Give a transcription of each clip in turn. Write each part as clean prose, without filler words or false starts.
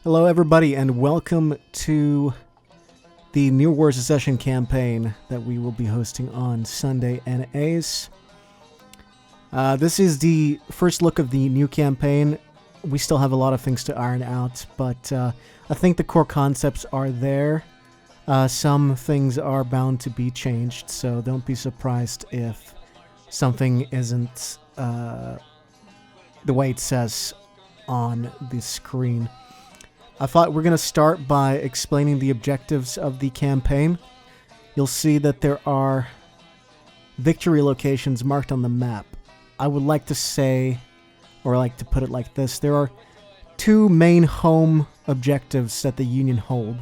Hello, everybody, and welcome to the New War Secession campaign that we will be hosting on Sunday NAs. This is the first look of the new campaign. We still have a lot of things to iron out, but I think the core concepts are there. Some things are bound to be changed, so don't be surprised if something isn't the way it says on the screen. I thought we're going to start by explaining the objectives of the campaign. You'll see that there are victory locations marked on the map. I would like to say, or like to put it like this, there are two main home objectives that the Union hold.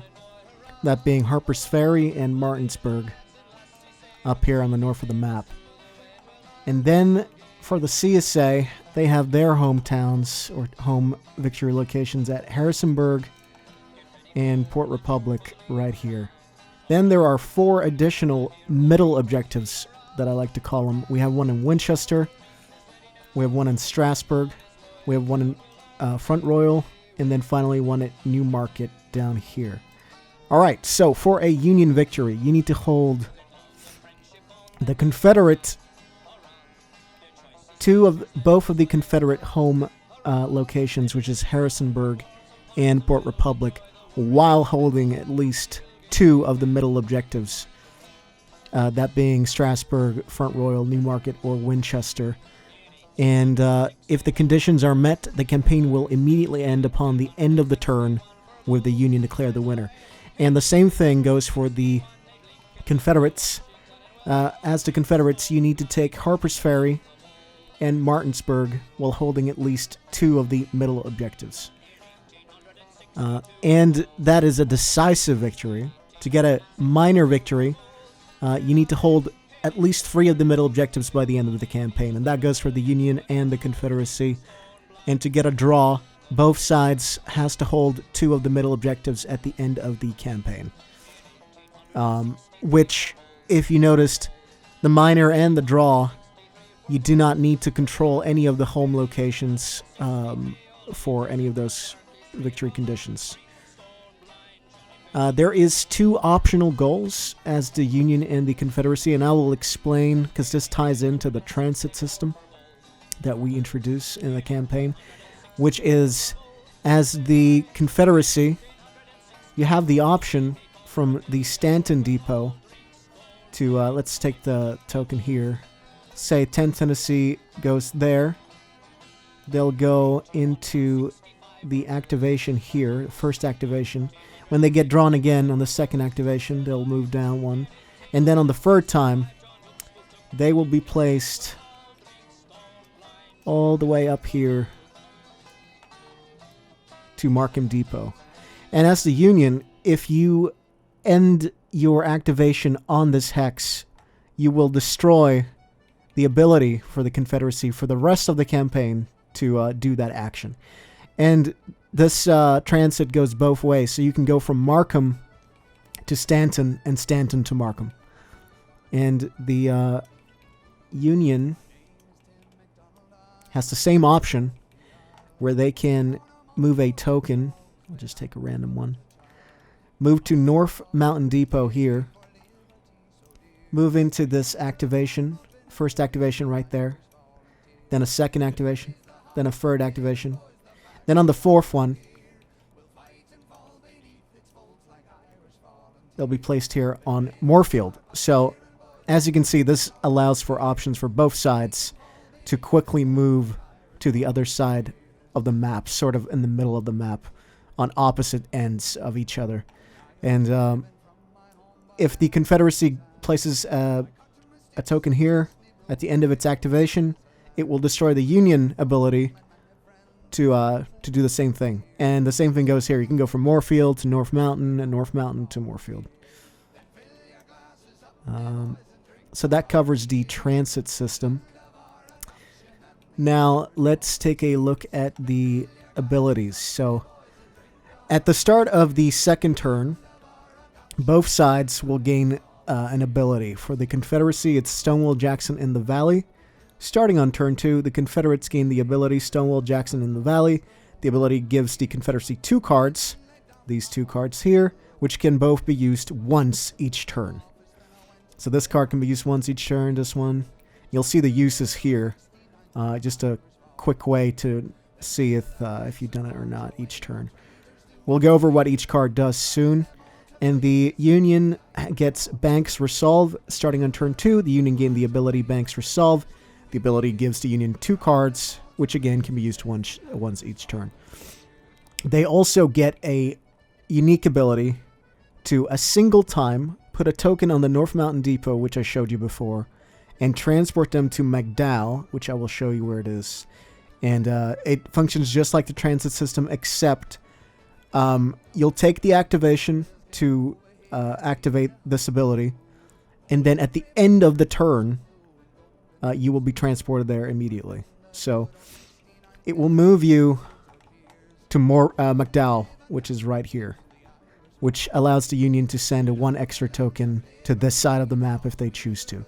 That being Harper's Ferry and Martinsburg, up here on the north of the map. And then for the CSA, they have their hometowns or home victory locations at Harrisonburg and Port Republic right here. Then there are four additional middle objectives that I like to call them. We have one in Winchester, we have one in Strasburg, we have one in Front Royal, and then finally one at Newmarket down here. Alright, so for a Union victory, you need to hold the Confederate both of the Confederate home locations, which is Harrisonburg and Port Republic, while holding at least two of the middle objectives, that being Strasburg, Front Royal, Newmarket, or Winchester. And if the conditions are met, the campaign will immediately end upon the end of the turn, with the Union declare the winner. And the same thing goes for the Confederates. As the Confederates, you need to take Harper's Ferry and Martinsburg while holding at least two of the middle objectives. And that is a decisive victory. To get a minor victory, you need to hold at least three of the middle objectives by the end of the campaign, and that goes for the Union and the Confederacy. And to get a draw, both sides has to hold two of the middle objectives at the end of the campaign. Which, if you noticed, the minor and the draw, you do not need to control any of the home locations for any of those victory conditions. There is two optional goals as the Union and the Confederacy, and I will explain, because this ties into the transit system that we introduce in the campaign, which is, as the Confederacy, you have the option from the Stanton Depot to, let's take the token here, say 10th Tennessee goes there, they'll go into the activation here, first activation. When they get drawn again on the second activation, they'll move down one. And then on the third time, they will be placed all the way up here to Markham Depot. And as the Union, if you end your activation on this hex, you will destroy the ability for the Confederacy for the rest of the campaign to do that action. And this transit goes both ways, so you can go from Markham to Stanton and Stanton to Markham. And the Union has the same option where they can move a token. I'll just take a random one. Move to North Mountain Depot here. Move into this activation. First activation right there, then a second activation, then a third activation, then on the fourth one, they'll be placed here on Moorfield. So, as you can see, this allows for options for both sides to quickly move to the other side of the map, sort of in the middle of the map, on opposite ends of each other. And if the Confederacy places a token here, at the end of its activation, it will destroy the Union ability to do the same thing. And the same thing goes here. You can go from Moorfield to North Mountain and North Mountain to Moorfield. So that covers the transit system. Now, let's take a look at the abilities. So, at the start of the second turn, both sides will gain an ability. For the Confederacy, it's Stonewall Jackson in the Valley. Starting on turn 2, the Confederates gain the ability Stonewall Jackson in the Valley. The ability gives the Confederacy 2 cards, these 2 cards here, which can both be used once each turn. So this card can be used once each turn, this one. You'll see the uses here. Just a quick way to see if you've done it or not each turn. We'll go over what each card does soon. And the Union gets Banks Resolve starting on turn 2. The Union gained the ability Banks Resolve. The ability gives the Union 2 cards, which again can be used once each turn. They also get a unique ability to a single time put a token on the North Mountain Depot, which I showed you before, and transport them to McDowell, which I will show you where it is. And it functions just like the transit system, except you'll take the activation to activate this ability, and then at the end of the turn, you will be transported there immediately. So it will move you to McDowell, which is right here, which allows the Union to send 1 extra token to this side of the map if they choose to.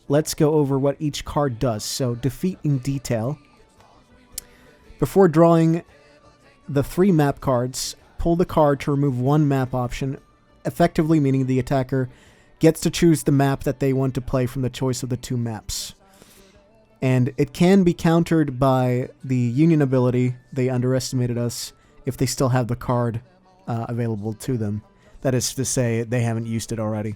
Let's go over what each card does. So, defeat in detail. Before drawing the 3 map cards, pull the card to remove 1 map option, effectively meaning the attacker gets to choose the map that they want to play from the choice of the 2 maps. And it can be countered by the Union ability. They underestimated us if they still have the card available to them. That is to say, they haven't used it already.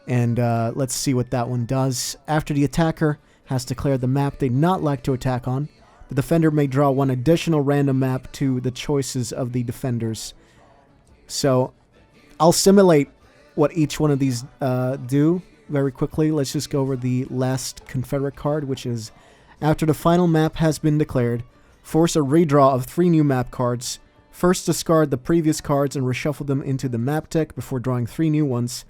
And let's see what that one does. After the attacker has declared the map they'd not like to attack on, the defender may draw 1 additional random map to the choices of the defenders. So I'll simulate what each one of these do very quickly. Let's just go over the last Confederate card, which is, after the final map has been declared, force a redraw of 3 new map cards. First discard the previous cards and reshuffle them into the map deck before drawing 3 new ones.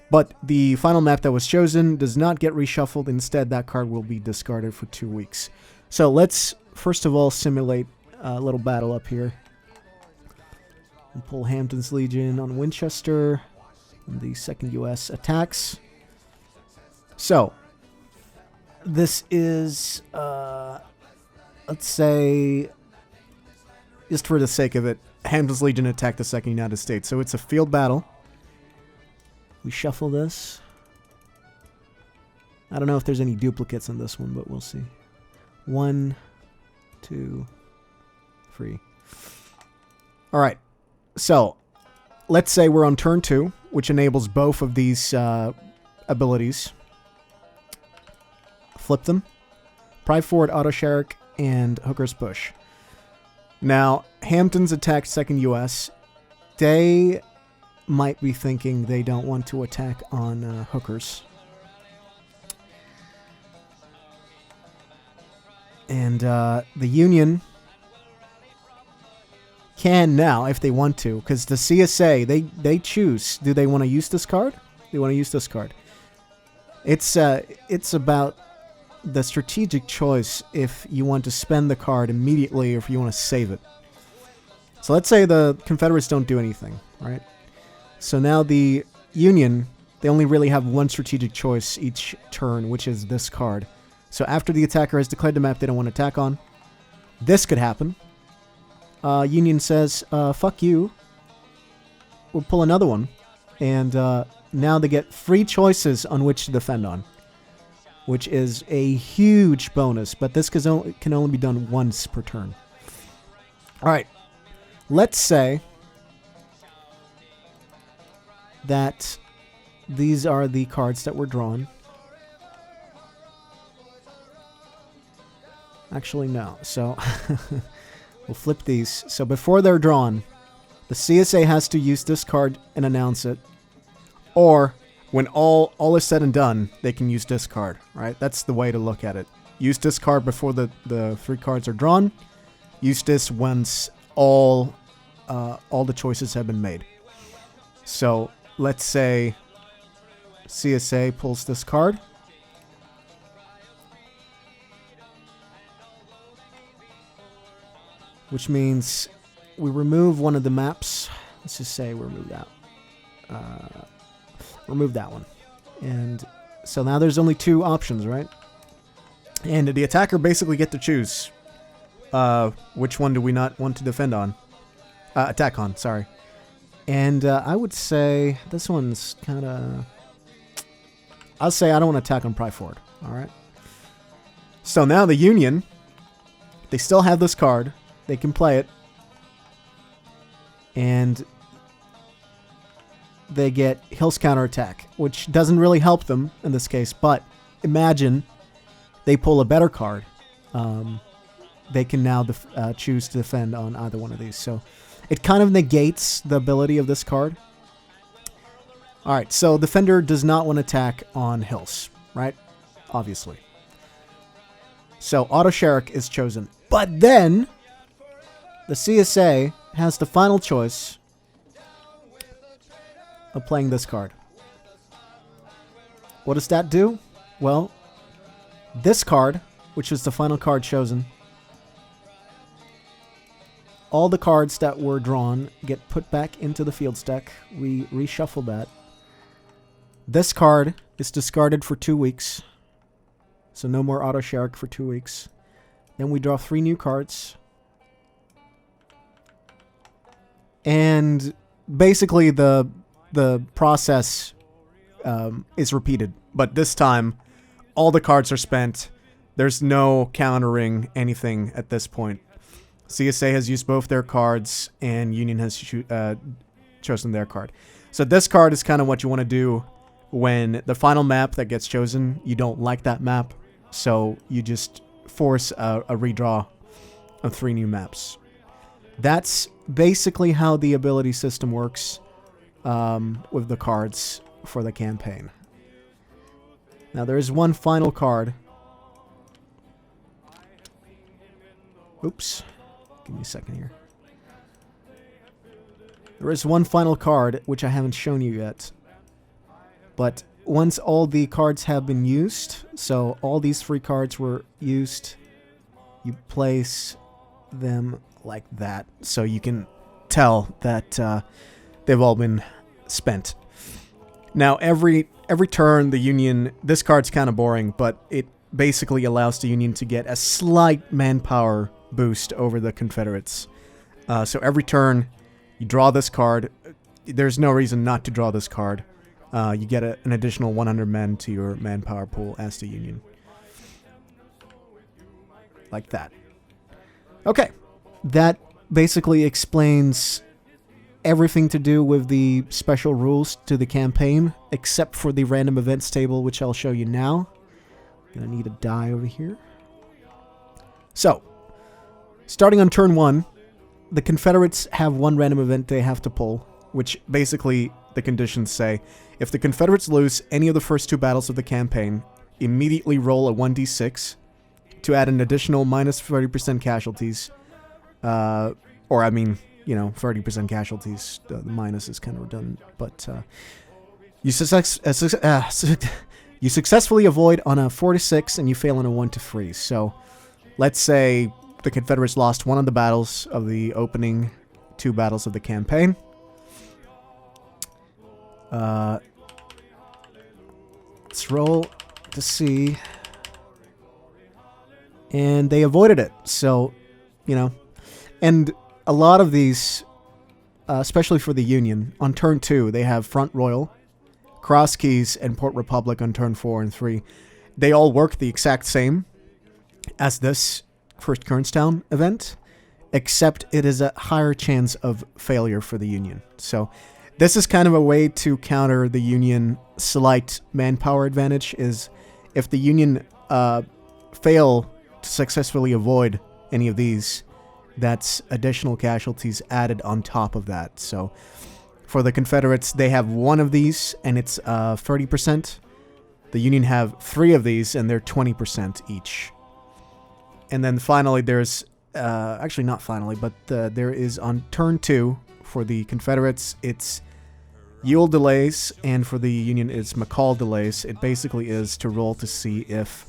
But the final map that was chosen does not get reshuffled. Instead, that card will be discarded for 2 weeks. So let's first of all simulate a little battle up here. We'll pull Hampton's Legion on Winchester. And the 2nd U.S. attacks. So, this is, let's say, just for the sake of it, Hampton's Legion attacked the 2nd United States. So it's a field battle. We shuffle this. I don't know if there's any duplicates in this one, but we'll see. 1, 2, 3. All right. So, let's say we're on turn 2, which enables both of these abilities. Flip them. Pride Forward, Auto Sherrick, and Hooker's Push. Now, Hampton's attacked 2nd U.S. They might be thinking they don't want to attack on Hookers. And the Union can now, if they want to, because the CSA, they choose. Do they want to use this card? They want to use this card. It's about the strategic choice if you want to spend the card immediately or if you want to save it. So let's say the Confederates don't do anything, right? So now the Union, they only really have 1 strategic choice each turn, which is this card. So after the attacker has declared the map they don't want to attack on, this could happen. Union says, fuck you. We'll pull another one. And now they get 3 choices on which to defend on, which is a huge bonus. But this can only be done once per turn. All right. Let's say that these are the cards that were drawn. Actually, no. So we'll flip these. So before they're drawn, the CSA has to use this card and announce it. Or when all is said and done, they can use this card, right? That's the way to look at it. Use this card before the 3 cards are drawn. Use this once all the choices have been made. So let's say CSA pulls this card. Which means we remove one of the maps. Let's just say we remove that. Remove that one. And so now there's only 2 options, right? And the attacker basically get to choose which one do we not want to defend on. Attack on, sorry. And I would say this one's kind of... I'll say I don't want to attack on Pry Forward. Alright. So now the Union, they still have this card. They can play it. And they get Hill's counterattack, which doesn't really help them in this case. But imagine they pull a better card. They can now choose to defend on either one of these. So it kind of negates the ability of this card. Alright, so Defender does not want to attack on Hills, right? Obviously. So Auto Sherrick is chosen. But then the CSA has the final choice of playing this card. What does that do? Well, this card, which is the final card chosen, all the cards that were drawn get put back into the field stack. We reshuffle that. This card is discarded for 2 weeks. So no more Auto Sherrick for 2 weeks. Then we draw 3 new cards. And basically the process is repeated. But this time, all the cards are spent. There's no countering anything at this point. CSA has used both their cards, and Union has chosen their card. So this card is kind of what you want to do when the final map that gets chosen, you don't like that map. So you just force a redraw of 3 new maps. That's basically how the ability system works with the cards for the campaign. Now there is one final card. Oops. Give me a second here. There is one final card, which I haven't shown you yet. But once all the cards have been used, so all these 3 cards were used, you place them like that. So you can tell that they've all been spent. Now, every turn, the Union... This card's kind of boring, but it basically allows the Union to get a slight manpower boost over the Confederates. So every turn, you draw this card. There's no reason not to draw this card. You get an additional 100 men to your manpower pool as the Union. Like that. Okay. That basically explains everything to do with the special rules to the campaign, except for the random events table, which I'll show you now. Gonna need a die over here. So, starting on turn 1, the Confederates have 1 random event they have to pull, which basically the conditions say, if the Confederates lose any of the first 2 battles of the campaign, immediately roll a 1d6 to add an additional minus 30% casualties. Or, I mean, you know, 30% casualties. The minus is kind of redundant. But you successfully avoid on a 4-6 and you fail on a 1-3. So, let's say the Confederates lost 1 of the battles of the opening 2 battles of the campaign. Let's roll to see. And they avoided it. So, you know. And a lot of these, especially for the Union, on turn 2, they have Front Royal, Cross Keys, and Port Republic on turn 4 and 3. They all work the exact same as this First Kernstown event, except it is a higher chance of failure for the Union. So this is kind of a way to counter the Union slight manpower advantage, is if the Union fail to successfully avoid any of these, that's additional casualties added on top of that. So for the Confederates, they have 1 of these, and it's 30%. The Union have 3 of these, and they're 20% each. And then finally, there's... actually, not finally, but there is on turn 2, for the Confederates, it's Yule delays, and for the Union, it's McCall delays. It basically is to roll to see if...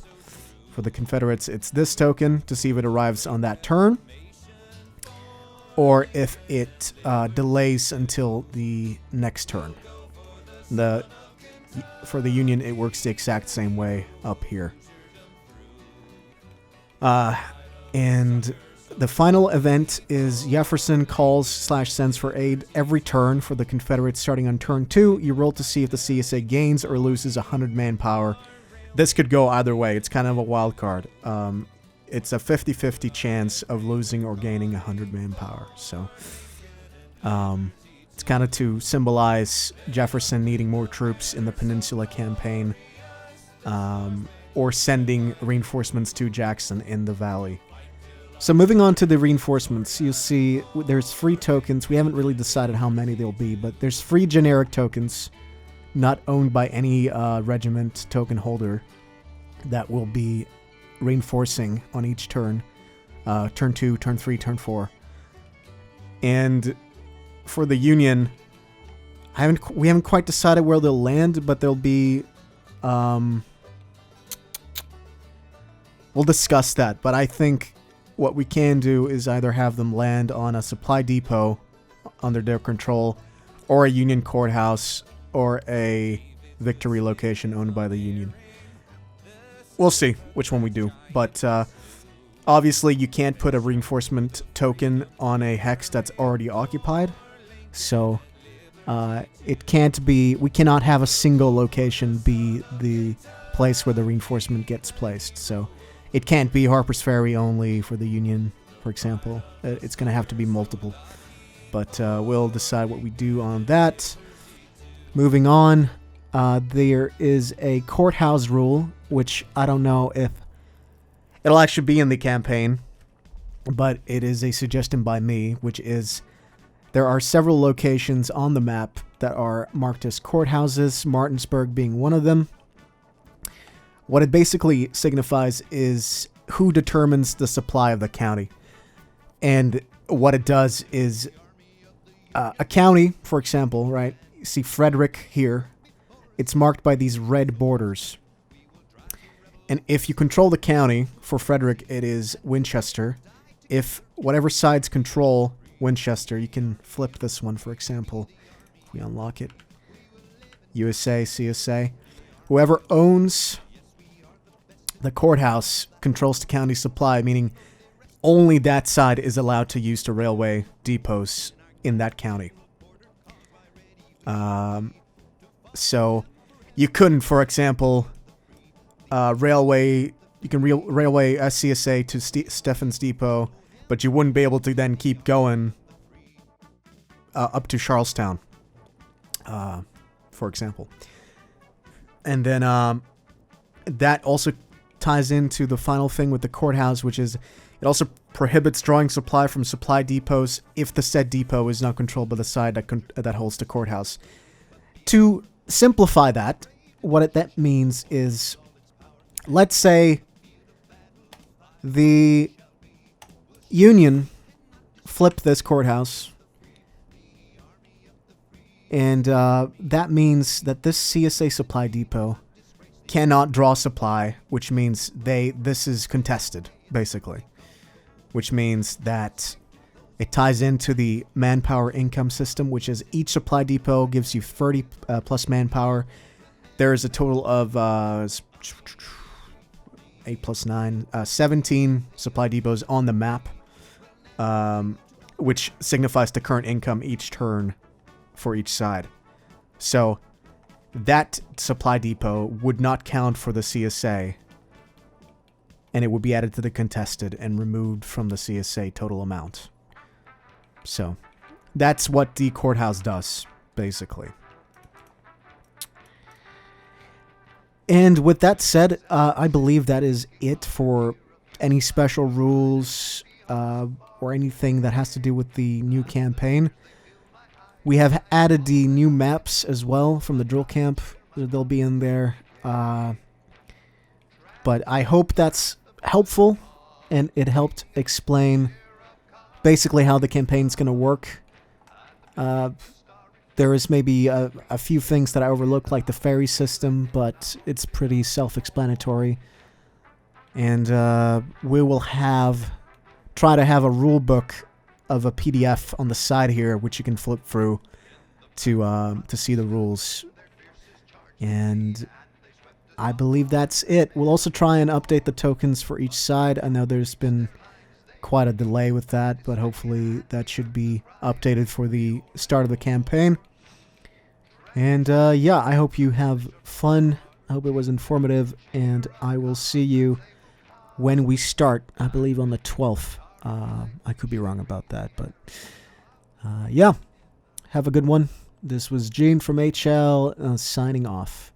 For the Confederates, it's this token to see if it arrives on that turn, or if it delays until the next turn. For the Union, it works the exact same way up here. And the final event is Jefferson calls/sends for aid every turn for the Confederates starting on turn 2. You roll to see if the CSA gains or loses 100 manpower. This could go either way. It's kind of a wild card. It's a 50-50 chance of losing or gaining 100 manpower. So it's kind of to symbolize Jefferson needing more troops in the Peninsula campaign, or sending reinforcements to Jackson in the Valley. So moving on to the reinforcements, you'll see there's free tokens. We haven't really decided how many there'll be, but there's free generic tokens not owned by any regiment token holder that will be reinforcing on each turn. Turn 2, turn 3, turn 4. And for the Union, we haven't quite decided where they'll land, but they'll be... we'll discuss that, but I think what we can do is either have them land on a supply depot under their control, or a Union courthouse, or a victory location owned by the Union. We'll see which one we do, but obviously you can't put a reinforcement token on a hex that's already occupied, so it can't be... we cannot have a single location be the place where the reinforcement gets placed, so it can't be Harper's Ferry only for the Union, for example. It's going to have to be multiple. But we'll decide what we do on that. Moving on, there is a courthouse rule, which I don't know if it'll actually be in the campaign, but it is a suggestion by me, which is there are several locations on the map that are marked as courthouses, Martinsburg being one of them. What it basically signifies is who determines the supply of the county. And what it does is a county, for example, right? You see Frederick here. It's marked by these red borders. And if you control the county, for Frederick, it is Winchester. If whatever sides control Winchester, you can flip this one, for example. If we unlock it. USA, CSA. Whoever owns the courthouse controls the county supply, meaning only that side is allowed to use the railway depots in that county. So you couldn't, for example, railway SCSA to Stephen's Depot, but you wouldn't be able to then keep going up to Charlestown, for example. And then that also ties into the final thing with the courthouse, which is it also prohibits drawing supply from supply depots if the said depot is not controlled by the side that holds the courthouse. To simplify that, what that means is, let's say the Union flipped this courthouse, and that means that this CSA supply depot cannot draw supply, which means this is contested, basically. Which means that it ties into the manpower income system, which is each supply depot gives you 30 plus manpower. There is a total of 8 plus 9, 17 supply depots on the map, which signifies the current income each turn for each side. So that supply depot would not count for the CSA, and it would be added to the contested and removed from the CSA total amount. So that's what the courthouse does, basically. And with that said, I believe that is it for any special rules or anything that has to do with the new campaign. We have added the new maps as well from the drill camp. They'll be in there. But I hope that's helpful, and it helped explain basically how the campaign's going to work. There is maybe a few things that I overlooked, like the ferry system, but it's pretty self-explanatory. And we will try to have a rule book of a PDF on the side here, which you can flip through to see the rules. And I believe that's it. We'll also try and update the tokens for each side. I know there's been quite a delay with that, but hopefully that should be updated for the start of the campaign. And yeah, I hope you have fun. I hope it was informative, and I will see you when we start, I believe on the 12th. I could be wrong about that, but yeah, have a good one. This was Gene from HL signing off.